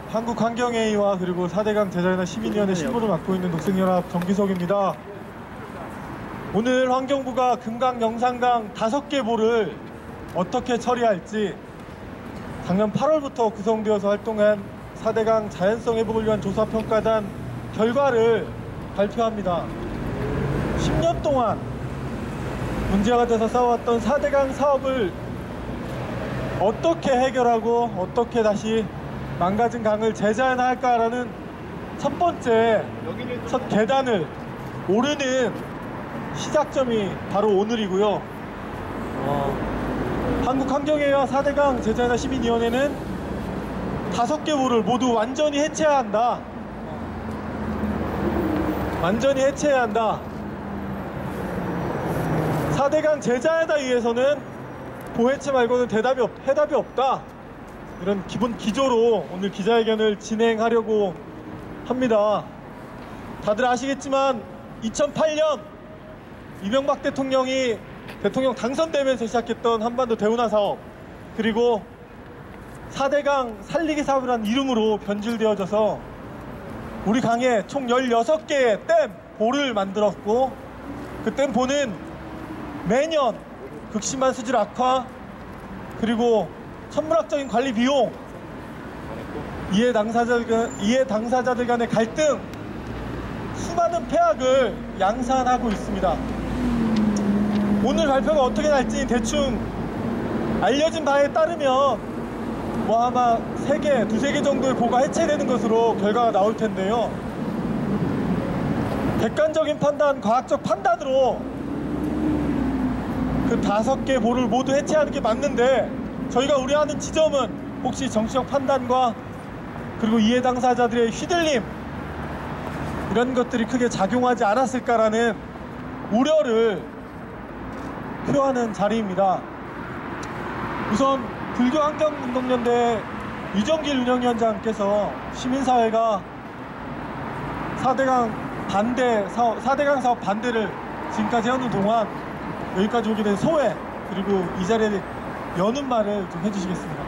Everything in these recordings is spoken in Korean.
한국환경회의와 그리고 4대강 제자연화 시민위원회 신부를 맡고 있는 녹색연합 정기석입니다. 오늘 환경부가 금강, 영산강 5개 보를 어떻게 처리할지 작년 8월부터 구성되어서 활동한 4대강 자연성 회복을 위한 조사평가단 결과를 발표합니다. 10년 동안 문제가 돼서 싸워왔던 4대강 사업을 어떻게 해결하고 어떻게 다시 망가진 강을 재자연화할까라는 첫 번째 첫 계단을 오르는 시작점이 바로 오늘이고요. 한국환경회의와 4대강 제자연화 시민위원회는 5개 보를 모두 완전히 해체해야 한다. 완전히 해체해야 한다. 4대강 제자연화에 의해서는 보해체 말고는 해답이 없다. 이런 기본 기조로 오늘 기자회견을 진행하려고 합니다. 다들 아시겠지만 2008년 이명박 대통령이 대통령 당선되면서 시작했던 한반도 대운하 사업, 그리고 4대강 살리기 사업이라는 이름으로 변질되어져서 우리 강에 총 16개의 댐, 보를 만들었고, 그 댐 보는 매년 극심한 수질 악화, 그리고 천문학적인 관리 비용, 이해 당사자들 간의 갈등, 수많은 폐악을 양산하고 있습니다. 오늘 발표가 어떻게 날지 대충 알려진 바에 따르면 아마 3개, 2-3개 정도의 보가 해체되는 것으로 결과가 나올 텐데요. 객관적인 판단, 과학적 판단으로 그 5개 보를 모두 해체하는 게 맞는데, 저희가 우려하는 지점은 혹시 정치적 판단과 그리고 이해 당사자들의 휘둘림, 이런 것들이 크게 작용하지 않았을까라는 우려를 표하는 자리입니다. 우선 불교환경운동연대 유정길 운영위원장께서 시민사회가 4대강 사업 반대를 지금까지 하는 동안 여기까지 오게 된 소회, 그리고 이 자리에 여는 말을 좀 해주시겠습니다.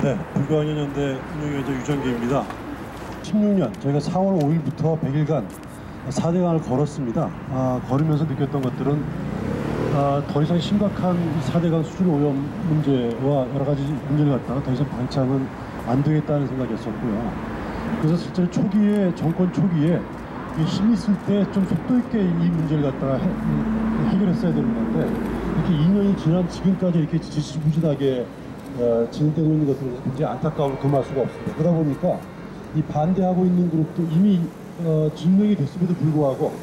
네, 불교환경연대 운영위원장 유정길입니다. 16년 저희가 4월 5일부터 100일간 4대강을 걸었습니다. 걸으면서 느꼈던 것들은 더 이상 심각한 4대강 수질 오염 문제와 여러 가지 문제를 갖다가 더 이상 방치하면 안 되겠다는 생각이었었고요. 그래서 실제로 정권 초기에 힘이 있을 때 좀 속도 있게 이 문제를 갖다가 해결했어야 되는 건데, 이렇게 2년이 지난 지금까지 이렇게 지지부진하게 진행되고 있는 것들은 굉장히 안타까움을 금할 수가 없습니다. 그러다 보니까 이 반대하고 있는 그룹도 이미 증명이 됐음에도 불구하고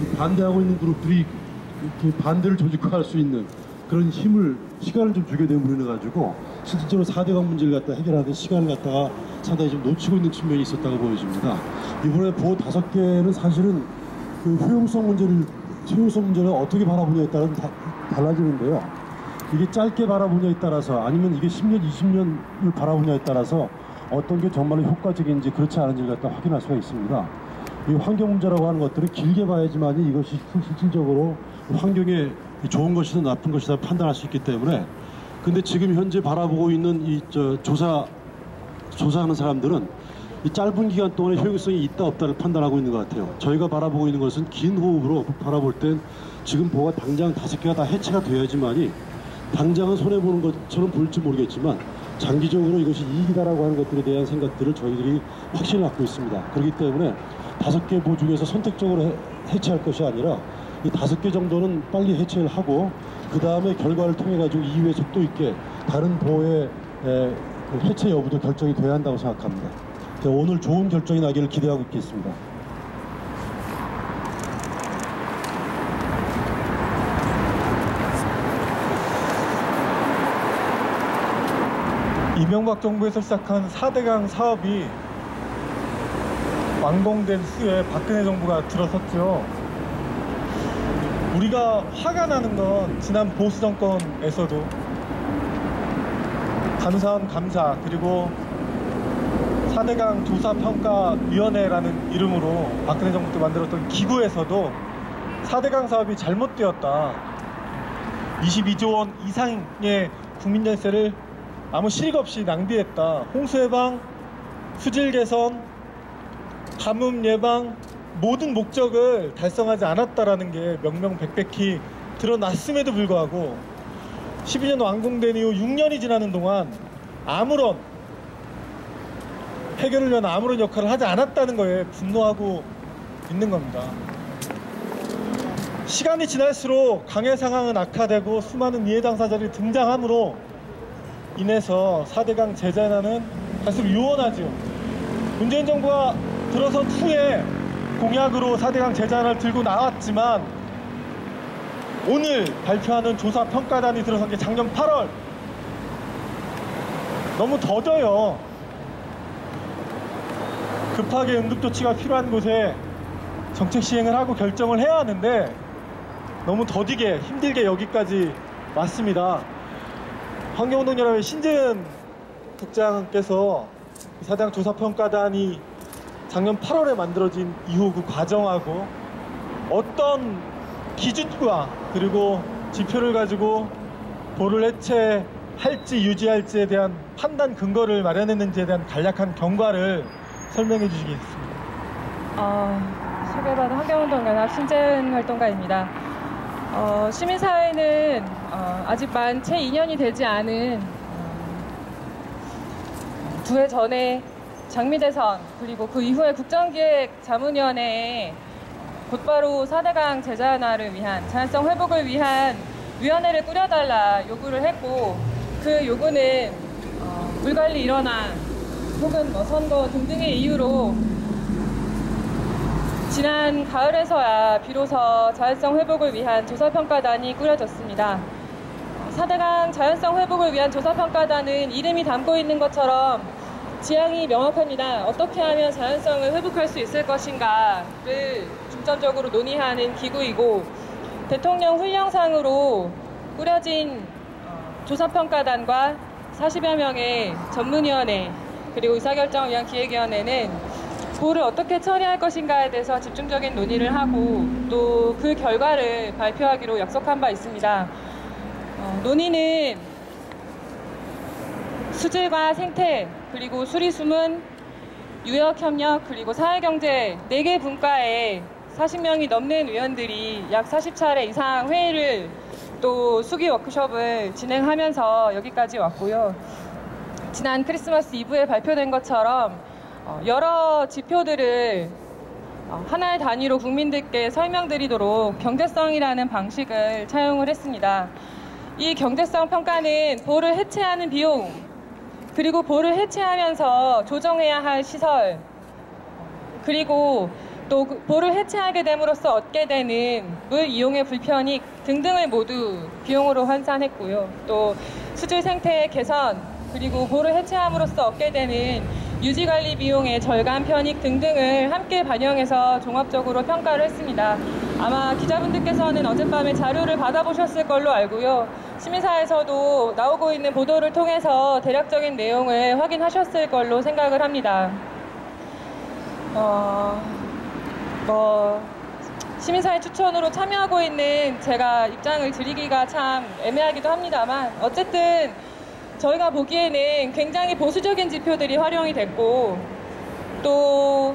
이 반대하고 있는 그룹들이 이렇게 반대를 조직화할 수 있는 그런 시간을 좀 주게 됨으로 인해가지고 실질적으로 4대강 문제를 갖다 해결하는 시간을 갖다가 상당히 좀 놓치고 있는 측면이 있었다고 보여집니다. 이번에 보호 5개는 사실은 그 효용성 문제를 어떻게 바라보냐에 따라 달라지는데요. 이게 짧게 바라보냐에 따라서, 아니면 이게 10년, 20년을 바라보냐에 따라서 어떤 게 정말로 효과적인지 그렇지 않은지를 갖다 확인할 수가 있습니다. 이 환경 문제라고 하는 것들은 길게 봐야지만 이것이 실질적으로 환경에 좋은 것이든 나쁜 것이든 판단할 수 있기 때문에, 근데 지금 현재 바라보고 있는 조사하는 사람들은 이 짧은 기간 동안에 효용성이 있다 없다를 판단하고 있는 것 같아요. 저희가 바라보고 있는 것은 긴 호흡으로 바라볼 땐 지금 보가 당장 5개가 다 해체가 돼야지만이 당장은 손해보는 것처럼 보일지 모르겠지만 장기적으로 이것이 이익이다라고 하는 것들에 대한 생각들을 저희들이 확신을 갖고 있습니다. 그렇기 때문에 5개 보 중에서 선택적으로 해체할 것이 아니라 이 5개 정도는 빨리 해체를 하고, 그 다음에 결과를 통해 가지고 이후에 속도 있게 다른 보의 해체 여부도 결정이 돼야 한다고 생각합니다. 오늘 좋은 결정이 나기를 기대하고 있겠습니다. 이명박 정부에서 시작한 4대강 사업이 완공된 후에 박근혜 정부가 들어섰죠. 우리가 화가 나는 건 지난 보수 정권에서도 감사원 감사, 그리고 4대강 조사평가위원회라는 이름으로 박근혜 정부 때 만들었던 기구에서도 4대강 사업이 잘못되었다, 22조 원 이상의 국민연세를 아무 실익 없이 낭비했다. 홍수 예방, 수질 개선, 가뭄 예방 모든 목적을 달성하지 않았다라는 게 명명백백히 드러났음에도 불구하고 12년 완공된 이후 6년이 지나는 동안 아무런 해결을 위한 아무런 역할을 하지 않았다는 거에 분노하고 있는 겁니다. 시간이 지날수록 강해 상황은 악화되고 수많은 이해 당사자들이 등장함으로 인해서 4대강 재재난은 갈수록 유원하죠. 문재인 정부가 들어선 후에 공약으로 4대강 재재난을 들고 나왔지만 오늘 발표하는 조사평가단이 들어선 게 작년 8월. 너무 더뎌요. 급하게 응급조치가 필요한 곳에 정책 시행을 하고 결정을 해야 하는데 너무 더디게 힘들게 여기까지 왔습니다. 환경운동연합의 신재은 국장께서 4대강 조사평가단이 작년 8월에 만들어진 이후 그 과정하고 어떤 기준과 그리고 지표를 가지고 보를 해체할지 유지할지에 대한 판단 근거를 마련했는지에 대한 간략한 경과를 설명해 주시겠습니다. 소개받은 환경운동연합 신재은 활동가입니다. 시민사회는 아직 만 채 2년이 되지 않은 두 해 전에 장미대선 그리고 그 이후에 국정기획자문위원회에 곧바로 4대강 재재난을 위한 자연성 회복을 위한 위원회를 꾸려달라 요구를 했고 그 요구는 물관리 일원안 혹은 선거 등등의 이유로 지난 가을에서야 비로소 자연성 회복을 위한 조사평가단이 꾸려졌습니다. 4대강 자연성 회복을 위한 조사평가단은 이름이 담고 있는 것처럼 지향이 명확합니다. 어떻게 하면 자연성을 회복할 수 있을 것인가를 중점적으로 논의하는 기구이고 대통령 훈령상으로 꾸려진 조사평가단과 40여 명의 전문위원회 그리고 의사결정을 위한 기획위원회는 보를 어떻게 처리할 것인가에 대해서 집중적인 논의를 하고 또 그 결과를 발표하기로 약속한 바 있습니다. 논의는 수질과 생태 그리고 수리수문, 유역협력 그리고 사회경제 4개 분과에 40명이 넘는 위원들이 약 40차례 이상 회의를 또 수기 워크숍을 진행하면서 여기까지 왔고요. 지난 크리스마스 이브에 발표된 것처럼 여러 지표들을 하나의 단위로 국민들께 설명드리도록 경제성이라는 방식을 차용을 했습니다. 이 경제성 평가는 보를 해체하는 비용 그리고 보를 해체하면서 조정해야 할 시설 그리고 또 보를 해체하게 됨으로써 얻게 되는 물 이용의 불편익 등등을 모두 비용으로 환산했고요. 또 수질 생태 개선 그리고 보를 해체함으로써 얻게 되는 유지관리 비용의 절감 편익 등등을 함께 반영해서 종합적으로 평가를 했습니다. 아마 기자분들께서는 어젯밤에 자료를 받아보셨을 걸로 알고요. 시민사에서도 나오고 있는 보도를 통해서 대략적인 내용을 확인하셨을 걸로 생각을 합니다. 시민사회 추천으로 참여하고 있는 제가 입장을 드리기가 참 애매하기도 합니다만 어쨌든 저희가 보기에는 굉장히 보수적인 지표들이 활용이 됐고 또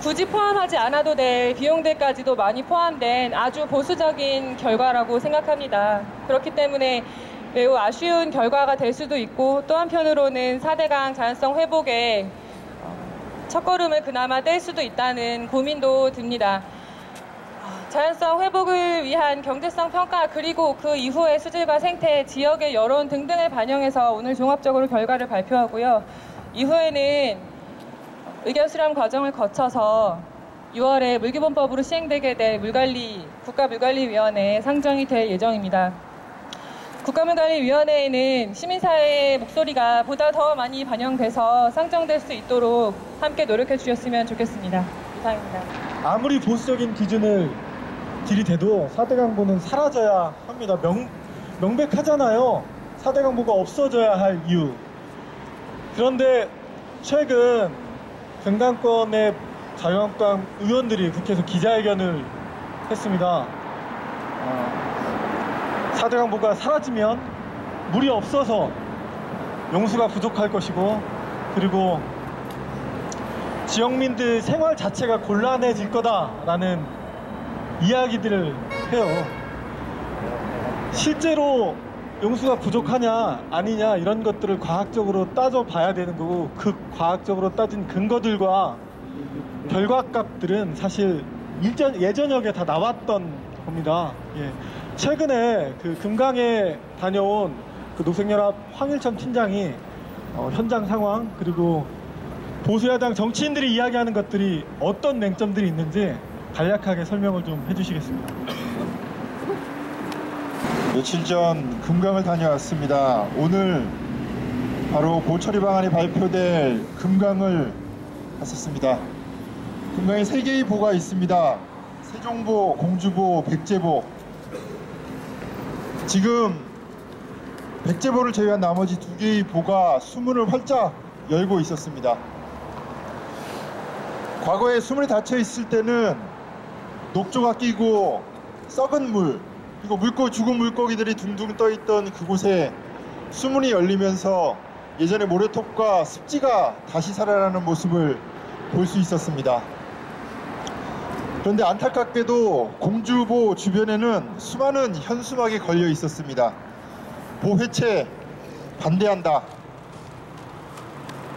굳이 포함하지 않아도 될 비용들까지도 많이 포함된 아주 보수적인 결과라고 생각합니다. 그렇기 때문에 매우 아쉬운 결과가 될 수도 있고 또 한편으로는 4대강 자연성 회복에 첫걸음을 그나마 뗄 수도 있다는 고민도 듭니다. 자연성 회복을 위한 경제성 평가 그리고 그 이후의 수질과 생태, 지역의 여론 등등을 반영해서 오늘 종합적으로 결과를 발표하고요. 이후에는 의견 수렴 과정을 거쳐서 6월에 물기본법으로 시행되게 될 국가물관리위원회에 상정이 될 예정입니다. 국가물관리위원회에는 시민사회의 목소리가 보다 더 많이 반영돼서 상정될 수 있도록 함께 노력해 주셨으면 좋겠습니다. 이상입니다. 아무리 보수적인 기준을 들이대도 4대강보는 사라져야 합니다. 명백하잖아요. 4대강보가 없어져야 할 이유. 그런데 최근 금강권의 자유한국당 의원들이 국회에서 기자회견을 했습니다. 4대강보가 사라지면 물이 없어서 용수가 부족할 것이고, 그리고 지역민들 생활 자체가 곤란해질 거다라는 이야기들을 해요. 실제로 용수가 부족하냐 아니냐 이런 것들을 과학적으로 따져봐야 되는 거고, 그 과학적으로 따진 근거들과 결과값들은 사실 예전역에 다 나왔던 겁니다. 예. 최근에 그 금강에 다녀온 그 노색연합 황일천 팀장이 현장 상황, 그리고 보수야당 정치인들이 이야기하는 것들이 어떤 맹점들이 있는지 간략하게 설명을 좀 해주시겠습니다. 며칠 전 금강을 다녀왔습니다. 오늘 바로 보처리 방안이 발표될 금강을 갔었습니다. 금강에 3개의 보가 있습니다. 세종보, 공주보, 백제보. 지금 백제보를 제외한 나머지 2개의 보가 수문을 활짝 열고 있었습니다. 과거에 수문이 닫혀 있을 때는 녹조가 끼고 썩은 물, 그리고 죽은 물고기들이 둥둥 떠있던 그곳에 수문이 열리면서 예전의 모래톱과 습지가 다시 살아나는 모습을 볼 수 있었습니다. 그런데 안타깝게도 공주보 주변에는 수많은 현수막이 걸려 있었습니다. 보 해체 반대한다.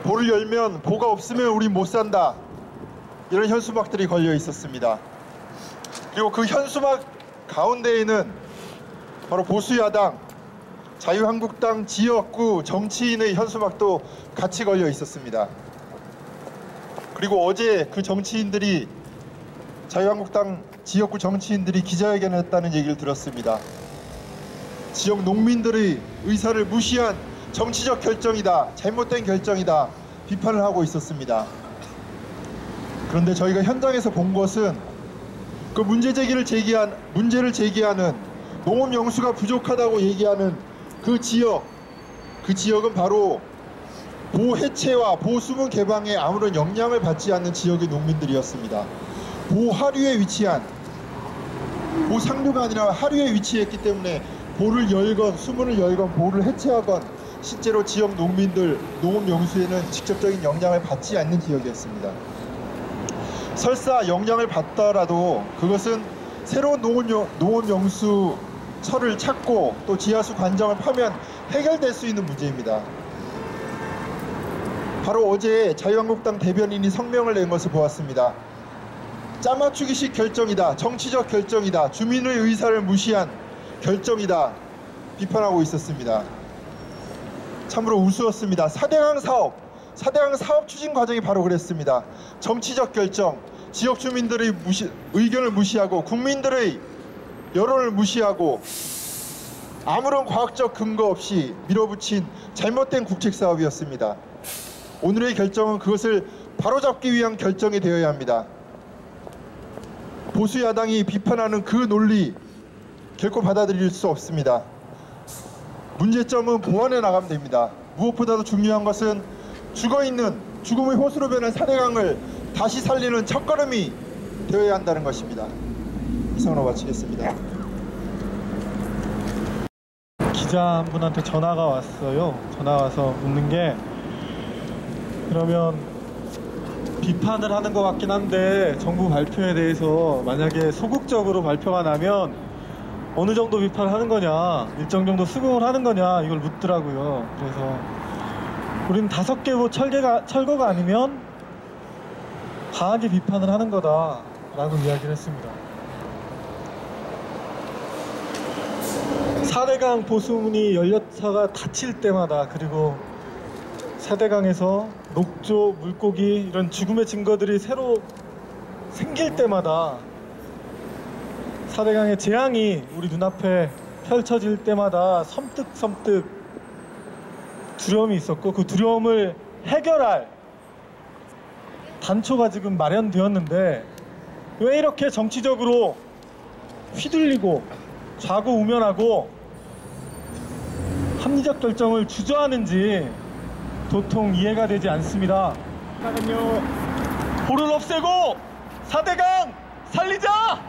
보를 열면 보가 없으면 우리 못 산다. 이런 현수막들이 걸려 있었습니다. 그리고 그 현수막 가운데에는 바로 보수야당, 자유한국당 지역구 정치인의 현수막도 같이 걸려 있었습니다. 그리고 어제 그 정치인들이, 자유한국당 지역구 정치인들이 기자회견을 했다는 얘기를 들었습니다. 지역 농민들의 의사를 무시한 정치적 결정이다, 잘못된 결정이다 비판을 하고 있었습니다. 그런데 저희가 현장에서 본 것은 그 문제를 제기하는 농업 용수가 부족하다고 얘기하는 그 지역은 바로 보 해체와 보 수문 개방에 아무런 영향을 받지 않는 지역의 농민들이었습니다. 보 하류에 위치한, 보 상류가 아니라 하류에 위치했기 때문에 보를 열건 수문을 열건 보를 해체하건 실제로 지역 농민들 농업 용수에는 직접적인 영향을 받지 않는 지역이었습니다. 설사 영향을 받더라도 그것은 새로운 농업 용수처를 찾고 또 지하수 관정을 파면 해결될 수 있는 문제입니다. 바로 어제 자유한국당 대변인이 성명을 낸 것을 보았습니다. 짜맞추기식 결정이다, 정치적 결정이다, 주민의 의사를 무시한 결정이다 비판하고 있었습니다. 참으로 우스웠습니다. 4대강 사업 추진 과정이 바로 그랬습니다. 정치적 결정, 지역 주민들의 의견을 무시하고 국민들의 여론을 무시하고 아무런 과학적 근거 없이 밀어붙인 잘못된 국책사업이었습니다. 오늘의 결정은 그것을 바로잡기 위한 결정이 되어야 합니다. 보수 야당이 비판하는 그 논리 결코 받아들일 수 없습니다. 문제점은 보완해 나가면 됩니다. 무엇보다도 중요한 것은 죽어있는, 죽음의 호수로 변한 4대강을 다시 살리는 첫걸음이 되어야 한다는 것입니다. 이상으로 마치겠습니다. 기자 한 분한테 전화가 왔어요. 전화 와서 묻는 게, 그러면 비판을 하는 것 같긴 한데 정부 발표에 대해서 만약에 소극적으로 발표가 나면 어느 정도 비판을 하는 거냐, 일정 정도 수긍을 하는 거냐, 이걸 묻더라고요. 그래서 우리는 5개보 철거가 아니면 강하게 비판을 하는 거다라고 이야기를 했습니다. 4대강 보수문이 연료차가 닫힐 때마다, 그리고 4대강에서 녹조, 물고기 이런 죽음의 증거들이 새로 생길 때마다, 4대강의 재앙이 우리 눈앞에 펼쳐질 때마다 섬뜩섬뜩 두려움이 있었고, 그 두려움을 해결할 단초가 지금 마련되었는데 왜 이렇게 정치적으로 휘둘리고 좌고우면하고 합리적 결정을 주저하는지 도통 이해가 되지 않습니다. 보를 없애고 4대강 살리자!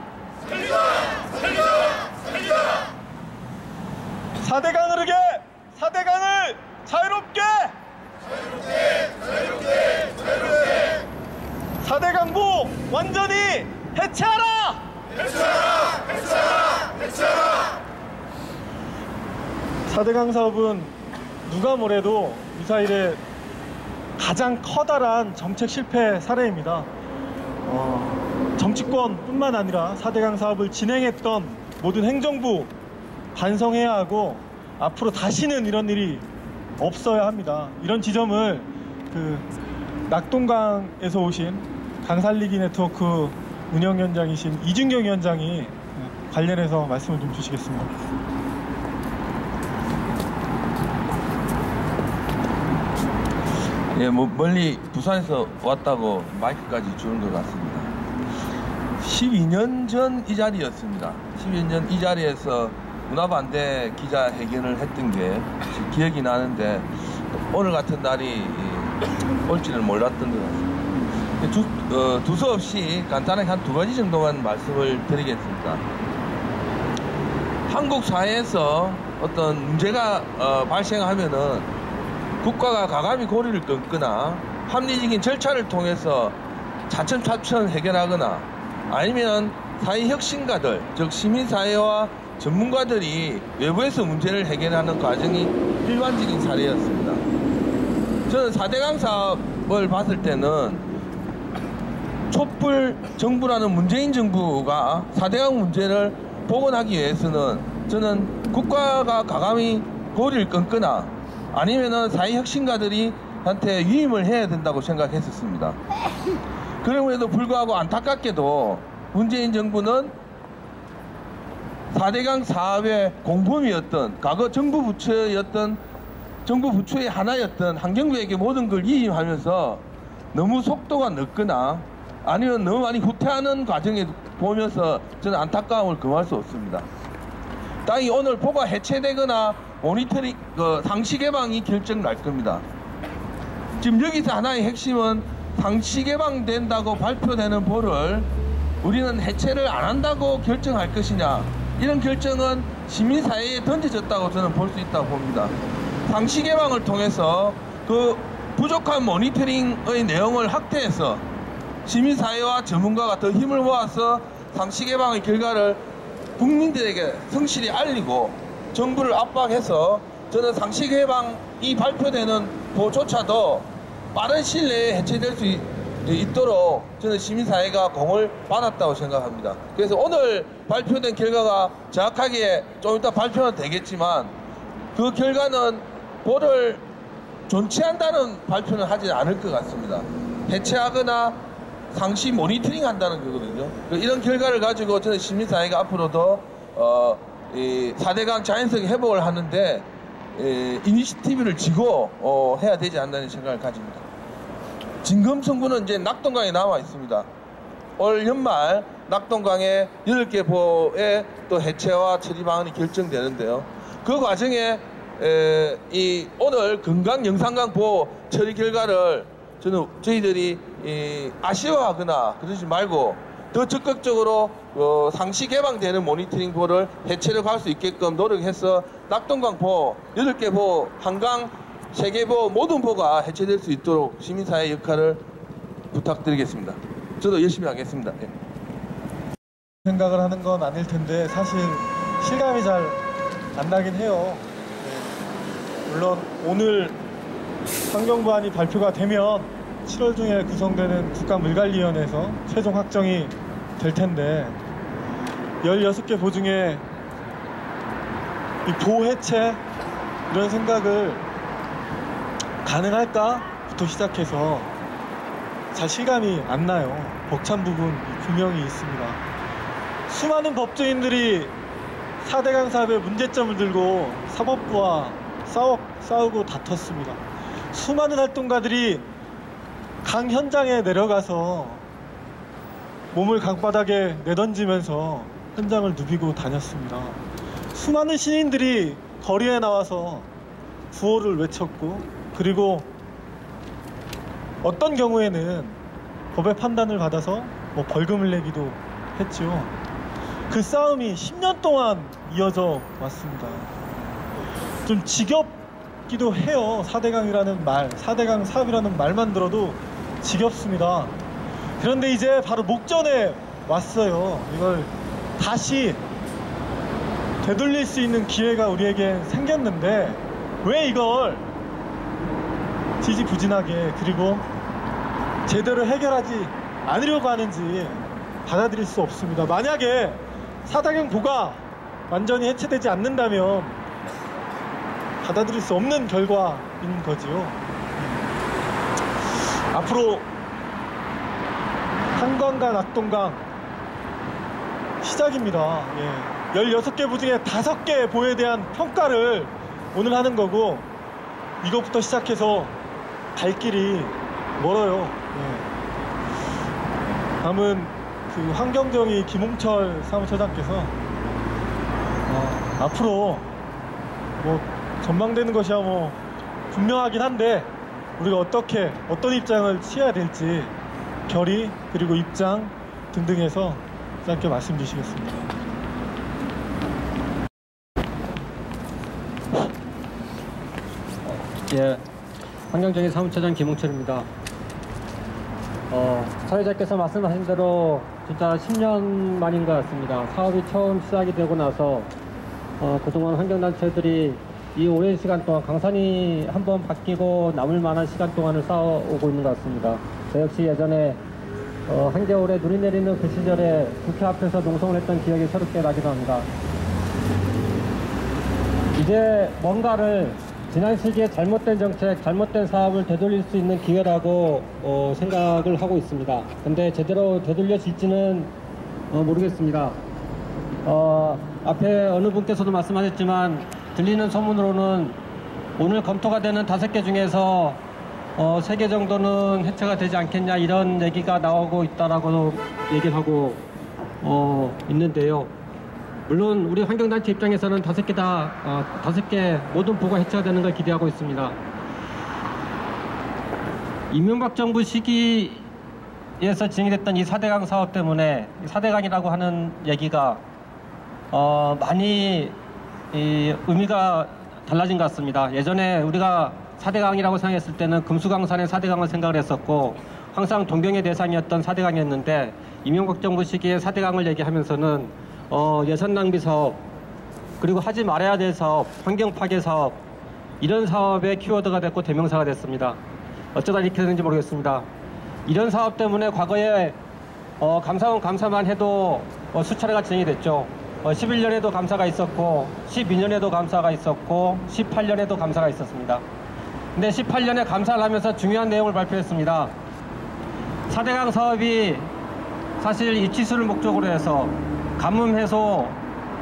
4대강을 자유롭게 4대강 사업은 누가 뭐래도 미사일의 가장 커다란 정책 실패 사례입니다. 정치권뿐만 아니라 4대강 사업을 진행했던 모든 행정부 반성해야 하고 앞으로 다시는 이런 일이 없어야 합니다. 이런 지점을 낙동강에서 오신 강살리기 네트워크 운영위원장이신 이준경 위원장이 관련해서 말씀을 좀 주시겠습니다. 예, 멀리 부산에서 왔다고 마이크까지 주는 것 같습니다. 12년 전 이 자리였습니다. 12년 전 이 자리에서 문화반대 기자회견을 했던 게 기억이 나는데 오늘 같은 날이 올지는 몰랐던 것 같습니다. 두서없이 간단하게 한 2가지 정도만 말씀을 드리겠습니다. 한국 사회에서 어떤 문제가 발생하면은 국가가 가감히 고리를 끊거나 합리적인 절차를 통해서 차츰차츰 해결하거나 아니면 사회혁신가들, 즉 시민사회와 전문가들이 외부에서 문제를 해결하는 과정이 일반적인 사례였습니다. 저는 4대강 사업을 봤을 때는 촛불 정부라는 문재인 정부가 4대강 문제를 복원하기 위해서는 저는 국가가 가감히 고리를 끊거나 아니면은 사회혁신가들이 한테 위임을 해야 된다고 생각했었습니다. 그럼에도 불구하고 안타깝게도 문재인 정부는 4대강 사업의 공범이었던 과거 정부 부처의 하나였던 환경부에게 모든 걸 위임하면서 너무 속도가 늦거나 아니면 너무 많이 후퇴하는 과정에 보면서 저는 안타까움을 금할 수 없습니다. 땅이 오늘 보가 해체되거나 모니터링 상시 개방이 결정 날 겁니다. 지금 여기서 하나의 핵심은 상시 개방된다고 발표되는 보를 우리는 해체를 안 한다고 결정할 것이냐, 이런 결정은 시민사회에 던져졌다고 저는 볼 수 있다고 봅니다. 상시 개방을 통해서 그 부족한 모니터링의 내용을 확대해서 시민사회와 전문가가 더 힘을 모아서 상시 개방의 결과를 국민들에게 성실히 알리고 정부를 압박해서 저는 상시 개방이 발표되는 보조차도 빠른 시일 내에 해체될 수 있도록 저는 시민사회가 공을 받았다고 생각합니다. 그래서 오늘 발표된 결과가 정확하게 좀 이따 발표는 되겠지만 그 결과는 보를 존치한다는 발표는 하지 않을 것 같습니다. 해체하거나 상시 모니터링 한다는 거거든요. 이런 결과를 가지고 저는 시민사회가 앞으로도 이 4대강 자연스럽게 회복을 하는데 이니시티브를 지고 해야 되지 않나는 생각을 가집니다. 진검성부는 이제 낙동강에 나와 있습니다. 올 연말 낙동강의 8개 보의 또 해체와 처리 방안이 결정되는데요. 그 과정에 이 오늘 금강 영산강 보호 처리 결과를 저희들이 아쉬워하거나 그러지 말고 더 적극적으로 상시 개방되는 모니터링 보를 해체를 갈 수 있게끔 노력해서 낙동강 보 8개 보, 한강 3개 보 모든 보가 해체될 수 있도록 시민사회 역할을 부탁드리겠습니다. 저도 열심히 하겠습니다. 네. 생각을 하는 건 아닐 텐데 사실 실감이 잘 안 나긴 해요. 네. 물론 오늘 환경부안이 발표가 되면 7월 중에 구성되는 국가물관리위원회에서 최종 확정이 될 텐데 16개 보 중에 이 보 해체 이런 생각을 가능할까부터 시작해서 잘 실감이 안 나요. 벅찬 부분 분명히 있습니다. 수많은 법조인들이 4대강 사업의 문제점을 들고 사법부와 싸우고 다퉜습니다. 수많은 활동가들이 강 현장에 내려가서 몸을 강바닥에 내던지면서 현장을 누비고 다녔습니다. 수많은 시민들이 거리에 나와서 구호를 외쳤고 그리고 어떤 경우에는 법의 판단을 받아서 벌금을 내기도 했죠. 그 싸움이 10년 동안 이어져 왔습니다. 좀 지겹기도 해요. 4대강이라는 말, 4대강 사업이라는 말만 들어도 지겹습니다. 그런데 이제 바로 목전에 왔어요. 이걸 다시 되돌릴 수 있는 기회가 우리에게 생겼는데 왜 이걸 지지부진하게 그리고 제대로 해결하지 않으려고 하는지 받아들일 수 없습니다. 만약에 사대강 보가 완전히 해체되지 않는다면 받아들일 수 없는 결과인 거지요. 앞으로 한강과 낙동강 시작입니다. 16개 보 중에 5개 보에 대한 평가를 오늘 하는 거고 이것부터 시작해서 갈 길이 멀어요. 다음은 그 환경정의 김홍철 사무처장께서 앞으로 뭐 전망되는 것이야 뭐 분명하긴 한데 우리가 어떤 입장을 취해야 될지 결의 그리고 입장 등등해서 짧게 말씀 주시겠습니다. 예, 환경정의 사무처장 김홍철입니다. 사회자께서 말씀하신 대로 진짜 10년 만인 것 같습니다. 사업이 처음 시작이 되고 나서 그동안 환경단체들이 이 오랜 시간 동안 강산이 한번 바뀌고 남을 만한 시간 동안을 쌓아오고 있는 것 같습니다. 저 역시 예전에 한겨울에 눈이 내리는 그 시절에 국회 앞에서 농성을 했던 기억이 새롭게 나기도 합니다. 이제 뭔가를 지난 시기에 잘못된 정책, 잘못된 사업을 되돌릴 수 있는 기회라고 생각을 하고 있습니다. 근데 제대로 되돌려질지는 모르겠습니다. 앞에 어느 분께서도 말씀하셨지만 들리는 소문으로는 오늘 검토가 되는 5개 중에서 3개 정도는 해체가 되지 않겠냐 이런 얘기가 나오고 있다라고 얘기를 하고 있는데요. 물론 우리 환경단체 입장에서는 5개 모든 보가 해체가 되는 걸 기대하고 있습니다. 이명박 정부 시기에서 진행됐던 이 4대강 사업 때문에 4대강이라고 하는 얘기가 많이 의미가 달라진 것 같습니다. 예전에 우리가 4대강이라고 생각했을 때는 금수강산의 4대강을 생각을 했었고 항상 동경의 대상이었던 4대강이었는데 이명박 정부 시기에 4대강을 얘기하면서는 예산 낭비 사업, 그리고 하지 말아야 될 사업, 환경 파괴 사업 이런 사업의 키워드가 됐고 대명사가 됐습니다. 어쩌다 이렇게 되는지 모르겠습니다. 이런 사업 때문에 과거에 감사원 감사만 해도 수차례가 진행이 됐죠. 11년에도 감사가 있었고 12년에도 감사가 있었고 18년에도 감사가 있었습니다. 근데 18년에 감사를 하면서 중요한 내용을 발표했습니다. 4대강 사업이 사실 이치수를 목적으로 해서 가뭄 해소,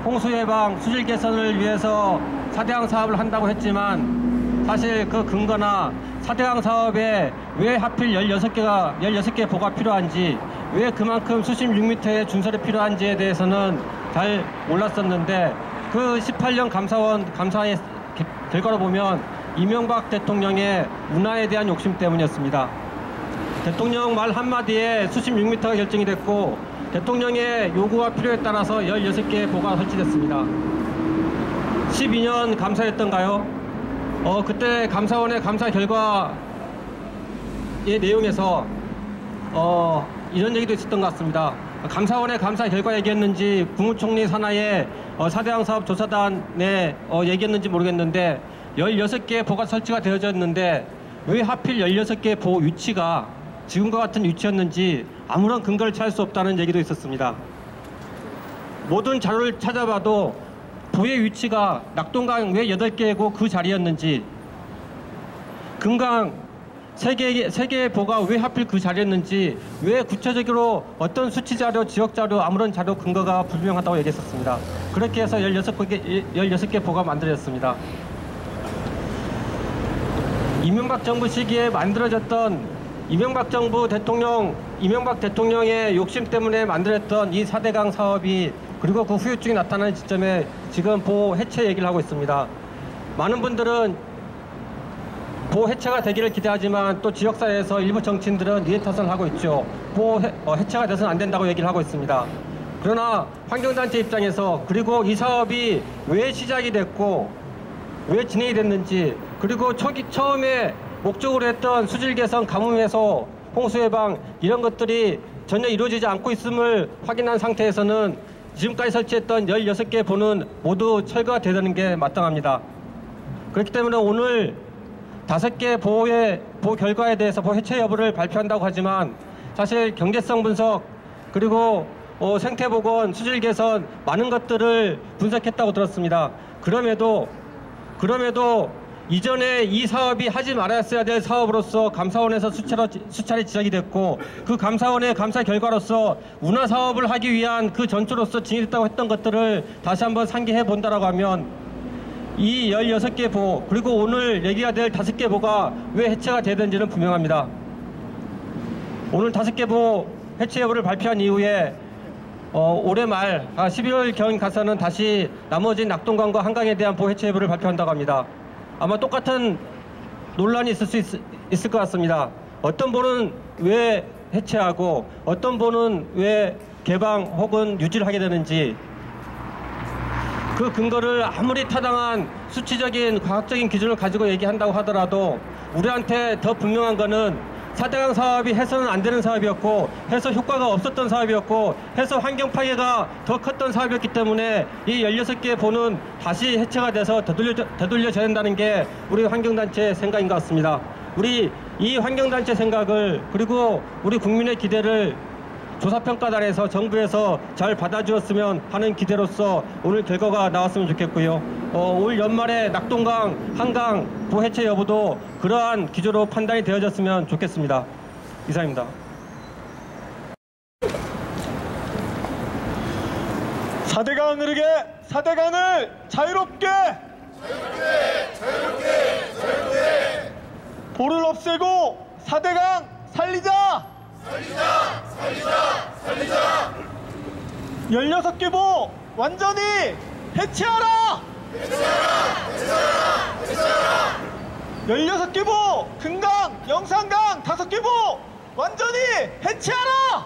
홍수 예방, 수질 개선을 위해서 4대강 사업을 한다고 했지만 사실 그 근거나 4대강 사업에 왜 하필 16개 보가 필요한지, 왜 그만큼 수심 6m의 준설이 필요한지에 대해서는 잘 몰랐었는데 그 18년 감사의 결과로 보면 이명박 대통령의 운하에 대한 욕심 때문이었습니다. 대통령 말 한마디에 수심 6m가 결정이 됐고 대통령의 요구와 필요에 따라서 16개의 보가 설치됐습니다. 12년 감사였던가요? 그때 감사원의 감사 결과의 내용에서 이런 얘기도 있었던 것 같습니다. 감사원의 감사 결과 얘기했는지 국무총리 산하의 4대강 사업 조사단에 얘기했는지 모르겠는데 16개의 보가 설치가 되어졌는데 왜 하필 16개의 보 위치가 지금과 같은 위치였는지 아무런 근거를 찾을 수 없다는 얘기도 있었습니다. 모든 자료를 찾아봐도 보의 위치가 낙동강 왜 8개고 그 자리였는지, 금강 3개의 보가 왜 하필 그 자리였는지, 왜 구체적으로 어떤 수치 자료, 지역 자료, 아무런 자료 근거가 불명하다고 얘기했었습니다. 그렇게 해서 16개 보가 만들어졌습니다. 이명박 정부 시기에 만들어졌던 이명박 대통령의 욕심 때문에 만들었던 이 4대강 사업이 그리고 그 후유증이 나타나는 시점에 지금 보 해체 얘기를 하고 있습니다. 많은 분들은 보 해체가 되기를 기대하지만 또 지역사회에서 일부 정치인들은 이해 타선을 하고 있죠. 보 해체가 돼서는 안 된다고 얘기를 하고 있습니다. 그러나 환경단체 입장에서 그리고 이 사업이 왜 시작이 됐고 왜 진행이 됐는지, 그리고 처음에 목적으로 했던 수질 개선, 가뭄 해소, 홍수 예방 이런 것들이 전혀 이루어지지 않고 있음을 확인한 상태에서는 지금까지 설치했던 16개 보는 모두 철거가 되는 게 마땅합니다. 그렇기 때문에 오늘 5개 보호 결과에 대해서 보호 해체 여부를 발표한다고 하지만 사실 경제성 분석 그리고 생태복원, 수질 개선 많은 것들을 분석했다고 들었습니다. 그럼에도 이전에 이 사업이 하지 말았어야 될 사업으로서 감사원에서 수차례 지적이 됐고 그 감사원의 감사 결과로서 운하 사업을 하기 위한 그 전초로서 진행됐다고 했던 것들을 다시 한번 상기해 본다라고 하면 이 16개 보호 그리고 오늘 얘기가 될 5개 보호가 왜 해체가 되든지는 분명합니다. 오늘 5개 보호 해체 여부를 발표한 이후에 올해 말 11월경 가서는 다시 나머지 낙동강과 한강에 대한 보호 해체 여부를 발표한다고 합니다. 아마 똑같은 논란이 있을 수 있을 것 같습니다. 어떤 보는 왜 해체하고 어떤 보는 왜 개방 혹은 유지를 하게 되는지 그 근거를 아무리 타당한 수치적인 과학적인 기준을 가지고 얘기한다고 하더라도 우리한테 더 분명한 거는 4대강 사업이 해서는 안 되는 사업이었고 해서 효과가 없었던 사업이었고 해서 환경 파괴가 더 컸던 사업이었기 때문에 이 16개 보는 다시 해체가 돼서 되돌려져야 된다는 게 우리 환경단체 생각인 것 같습니다. 우리 이 환경단체 생각을 그리고 우리 국민의 기대를 조사평가단에서 정부에서 잘 받아주었으면 하는 기대로서 오늘 결과가 나왔으면 좋겠고요. 올 연말에 낙동강, 한강 보호 해체 여부도 그러한 기조로 판단이 되어졌으면 좋겠습니다. 이상입니다. 4대강 흐르게 4대강을 자유롭게 보를 없애고 4대강 살리자 16개 보 완전히 해체하라 16개 보 금강 영산강 5개 보 완전히 해체하라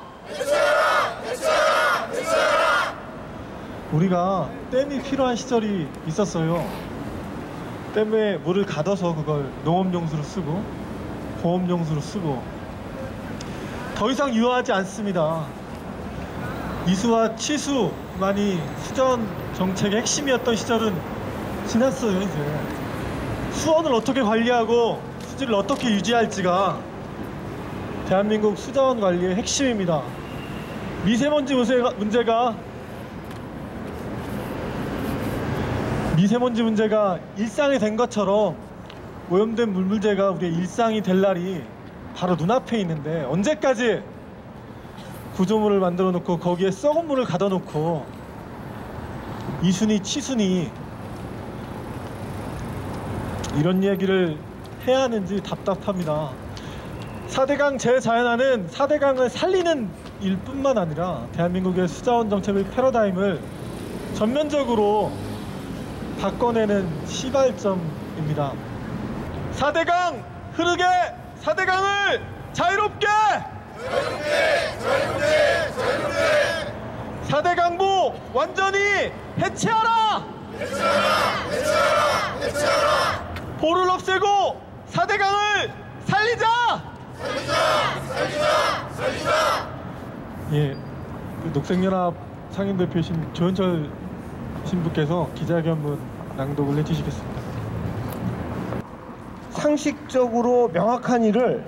우리가 댐이 필요한 시절이 있었어요. 댐에 물을 가둬서 그걸 농업용수로 쓰고 보험용수로 쓰고 더 이상 유효하지 않습니다. 이수와 치수만이 수전 정책의 핵심이었던 시절은 지났어요. 이제 수원을 어떻게 관리하고 수질을 어떻게 유지할지가 대한민국 수자원 관리의 핵심입니다. 미세먼지 문제가 일상이 된 것처럼 오염된 물 문제가 우리의 일상이 될 날이 바로 눈앞에 있는데 언제까지 구조물을 만들어 놓고 거기에 썩은 물을 가둬 놓고 이순이 치순이 이런 얘기를 해야 하는지 답답합니다. 4대강 재자연화는 4대강을 살리는 일뿐만 아니라 대한민국의 수자원 정책의 패러다임을 전면적으로 바꿔내는 시발점입니다. 4대강 흐르게 4대강을 자유롭게 4대강보 완전히 해체하라 보를 없애고 4대강을 살리자 예, 녹색연합 상임대표이신 조현철 신부께서 기자회견문 낭독을 해주시겠습니다. 상식적으로 명확한 일을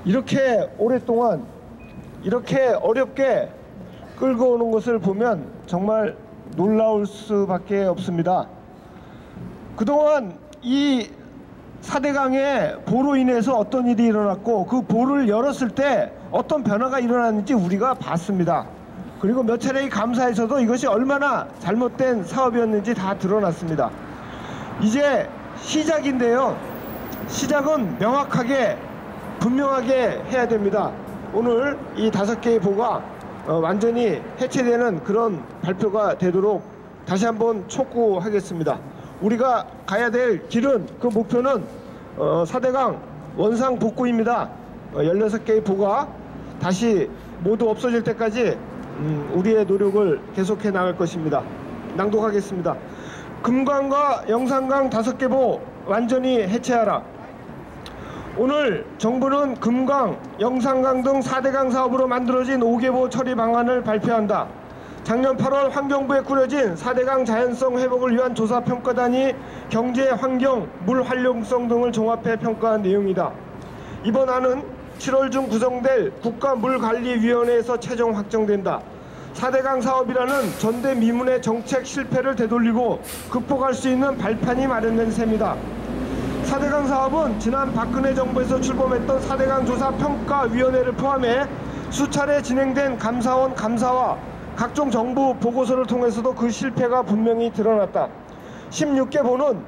이렇게 오랫동안 이렇게 어렵게 끌고 오는 것을 보면 정말 놀라울 수밖에 없습니다. 그동안 이 4대강의 보로 인해서 어떤 일이 일어났고 그 보를 열었을 때 어떤 변화가 일어났는지 우리가 봤습니다. 그리고 몇 차례의 감사에서도 이것이 얼마나 잘못된 사업이었는지 다 드러났습니다. 이제 시작인데요. 시작은 명확하게 분명하게 해야 됩니다. 오늘 이 5개의 보가 완전히 해체되는 그런 발표가 되도록 다시 한번 촉구하겠습니다. 우리가 가야 될 길은 그 목표는 4대강 원상 복구입니다. 16개의 보가 다시 모두 없어질 때까지 우리의 노력을 계속해 나갈 것입니다. 낭독하겠습니다. 금강과 영산강 5개 보 완전히 해체하라. 오늘 정부는 금강, 영산강 등 4대강 사업으로 만들어진 5개 보 처리 방안을 발표한다. 작년 8월 환경부에 꾸려진 4대강 자연성 회복을 위한 조사평가단이 경제, 환경, 물 활용성 등을 종합해 평가한 내용이다. 이번 안은 7월 중 구성될 국가물관리위원회에서 최종 확정된다. 4대강 사업이라는 전대미문의 정책 실패를 되돌리고 극복할 수 있는 발판이 마련된 셈이다. 4대강 사업은 지난 박근혜 정부에서 출범했던 4대강 조사평가위원회를 포함해 수차례 진행된 감사원 감사와 각종 정부 보고서를 통해서도 그 실패가 분명히 드러났다. 16개 보는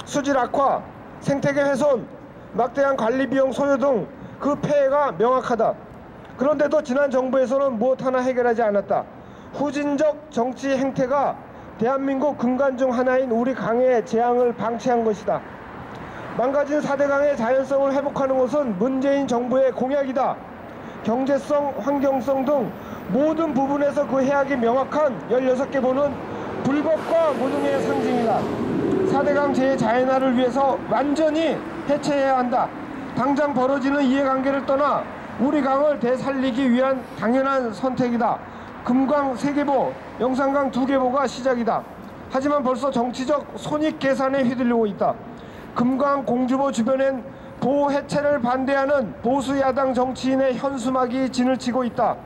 수질 악화, 생태계 훼손, 막대한 관리 비용 소요 등 그 폐해가 명확하다. 그런데도 지난 정부에서는 무엇 하나 해결하지 않았다. 후진적 정치 행태가 대한민국 근간 중 하나인 우리 강의 재앙을 방치한 것이다. 망가진 4대강의 자연성을 회복하는 것은 문재인 정부의 공약이다. 경제성, 환경성 등 모든 부분에서 그 해악이 명확한 16개 보는 불법과 무능의 상징이다. 4대강 재자연화를 위해서 완전히 해체해야 한다. 당장 벌어지는 이해관계를 떠나 우리 강을 되살리기 위한 당연한 선택이다. 금강 3개보, 영산강 2개보가 시작이다. 하지만 벌써 정치적 손익 계산에 휘둘리고 있다. 금강 공주보 주변엔 보호 해체를 반대하는 보수 야당 정치인의 현수막이 진을 치고 있다.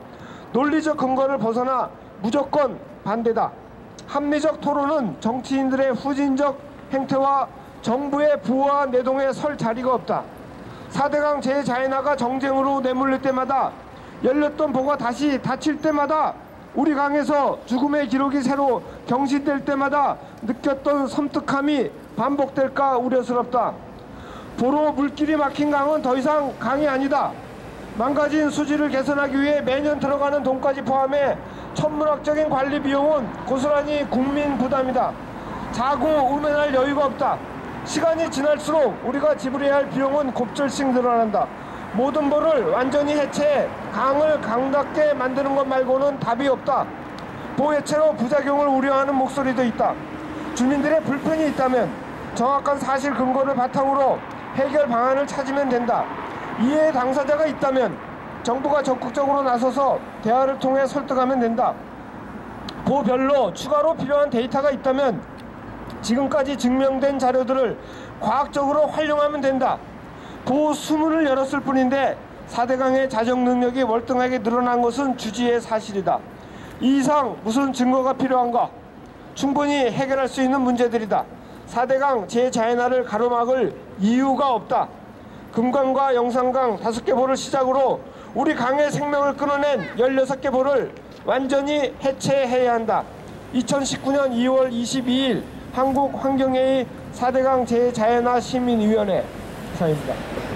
논리적 근거를 벗어나 무조건 반대다. 합리적 토론은 정치인들의 후진적 행태와 정부의 부와 내동에 설 자리가 없다. 4대강 재자연화가 정쟁으로 내몰릴 때마다 열렸던 보가 다시 닫힐 때마다 우리 강에서 죽음의 기록이 새로 경신될 때마다 느꼈던 섬뜩함이 반복될까 우려스럽다. 보로 물길이 막힌 강은 더 이상 강이 아니다. 망가진 수질을 개선하기 위해 매년 들어가는 돈까지 포함해 천문학적인 관리 비용은 고스란히 국민 부담이다. 자고 우면할 여유가 없다. 시간이 지날수록 우리가 지불해야 할 비용은 곱절씩 늘어난다. 모든 보를 완전히 해체해 강을 강답게 만드는 것 말고는 답이 없다. 보 해체로 부작용을 우려하는 목소리도 있다. 주민들의 불편이 있다면 정확한 사실 근거를 바탕으로 해결 방안을 찾으면 된다. 이해의 당사자가 있다면 정부가 적극적으로 나서서 대화를 통해 설득하면 된다. 보별로 추가로 필요한 데이터가 있다면 지금까지 증명된 자료들을 과학적으로 활용하면 된다. 보 수문을 열었을 뿐인데 4대강의 자정 능력이 월등하게 늘어난 것은 주지의 사실이다. 이 이상 무슨 증거가 필요한가? 충분히 해결할 수 있는 문제들이다. 4대강 재자연화를 가로막을 이유가 없다. 금강과 영산강 5개 보를 시작으로 우리 강의 생명을 끊어낸 16개 보를 완전히 해체해야 한다. 2019년 2월 22일 한국환경회의 4대강 재자연화 시민위원회 이상입니다.